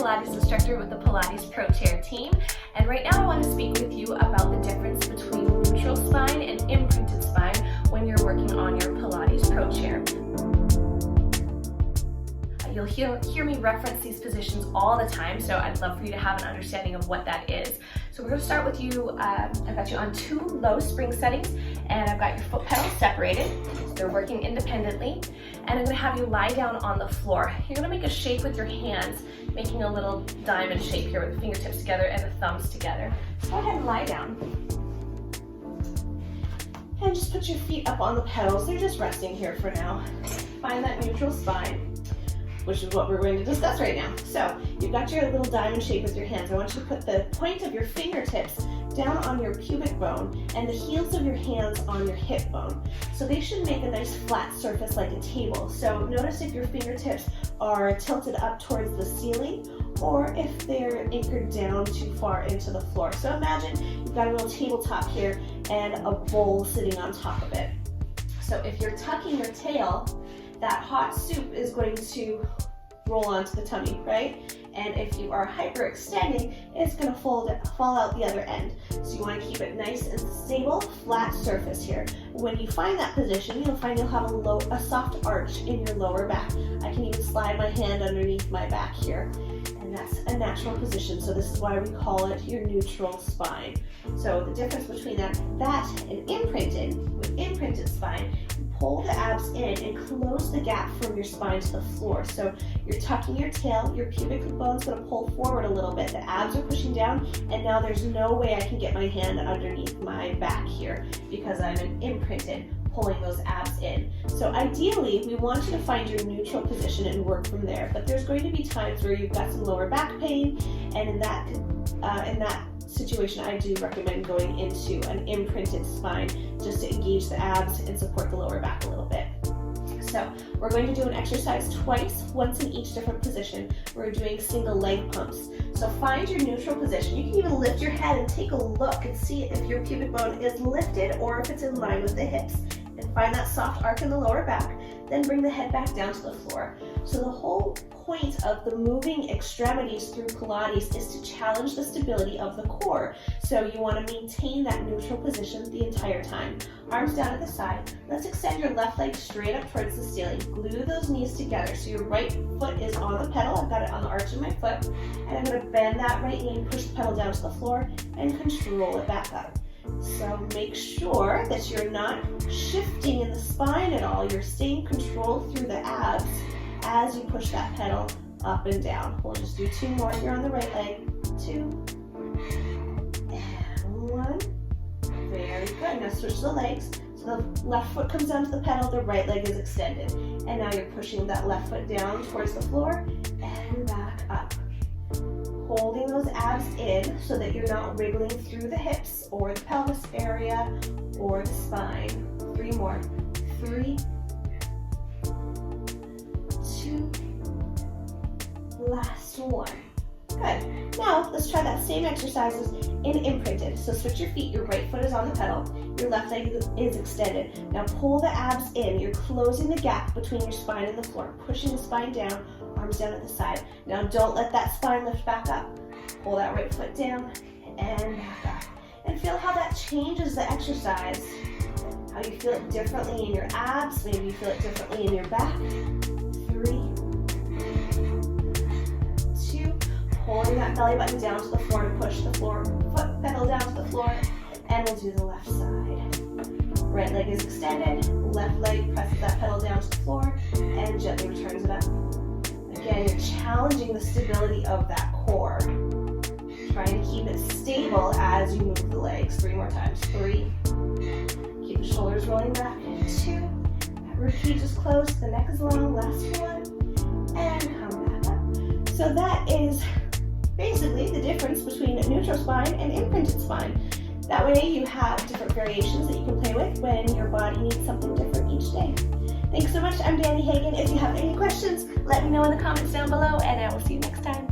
Pilates instructor with the Pilates Pro Chair team, and right now I want to speak with you about the difference between neutral spine and imprinted spine when you're working on your Pilates Pro Chair. You'll hear me reference these positions all the time, so I'd love for you to have an understanding of what that is. So we're going to start with you, I've got you on 2 low spring settings, and I've got your foot pedals separated, so they're working independently, and I'm going to have you lie down on the floor. You're going to make a shape with your hands, making a little diamond shape here with the fingertips together and the thumbs together. So go ahead and lie down. And just put your feet up on the pedals. They're just resting here for now. Find that neutral spine, which is what we're going to discuss right now. So you've got your little diamond shape with your hands. I want you to put the point of your fingertips down on your pubic bone and the heels of your hands on your hip bone. So they should make a nice flat surface like a table. So notice if your fingertips are tilted up towards the ceiling or if they're anchored down too far into the floor. So imagine you've got a little tabletop here and a bowl sitting on top of it. So if you're tucking your tail, that hot soup is going to roll onto the tummy, right? And if you are hyperextending, it's going to fall out the other end. So you want to keep it nice and stable, flat surface here. When you find that position, you'll find you'll have a soft arch in your lower back. I can even slide my hand underneath my back here. And that's a natural position. So this is why we call it your neutral spine. So the difference between that and imprinted spine, pull the abs in and close the gap from your spine to the floor. So you're tucking your tail, your pubic bone's going to pull forward a little bit, the abs are pushing down, and now there's no way I can get my hand underneath my back here because I'm imprinted, pulling those abs in. So ideally, we want you to find your neutral position and work from there, but there's going to be times where you've got some lower back pain, and in that situation, I do recommend going into an imprinted spine just to engage the abs and support the lower back a little bit. So we're going to do an exercise twice, once in each different position. We're doing single leg pumps. So find your neutral position. You can even lift your head and take a look and see if your pubic bone is lifted or if it's in line with the hips. And find that soft arc in the lower back. Then bring the head back down to the floor. So the whole point of the moving extremities through Pilates is to challenge the stability of the core. So you want to maintain that neutral position the entire time. Arms down at the side. Let's extend your left leg straight up towards the ceiling. Glue those knees together. So your right foot is on the pedal. I've got it on the arch of my foot. And I'm going to bend that right knee, push the pedal down to the floor, and control it back up. So make sure that you're not shifting in the spine at all. You're staying controlled through the abs as you push that pedal up and down. We'll just do 2 more here on the right leg. 2 and 1. Very good. Now switch the legs. So the left foot comes down to the pedal, the right leg is extended. And now you're pushing that left foot down towards the floor and back up. Holding those abs in so that you're not wriggling through the hips or the pelvis area or the spine. 3 more. 3, 2, last 1. Good. Now let's try that same exercises in imprinted. So switch your feet. Your right foot is on the pedal. Your left leg is extended. Now pull the abs in. You're closing the gap between your spine and the floor, pushing the spine down, arms down at the side. Now don't let that spine lift back up. Pull that right foot down and back up. And feel how that changes the exercise. How you feel it differently in your abs. Maybe you feel it differently in your back. 3, 2, pulling that belly button down to the floor to push the foot pedal down to the floor. And we'll do the left side. Right leg is extended. Left leg presses that pedal down to the floor and gently returns it up. Again, you're challenging the stability of that core. Trying to keep it stable as you move the legs. 3 more times. 3. Keep the shoulders rolling back. 2. That rib cage is closed. The neck is long. Last 1. And come back up. So that is basically the difference between a neutral spine and imprinted spine. That way you have different variations that you can play with when your body needs something different each day. Thanks so much. I'm DANI HAGAN. If you have any questions, let me know in the comments down below, and I will see you next time.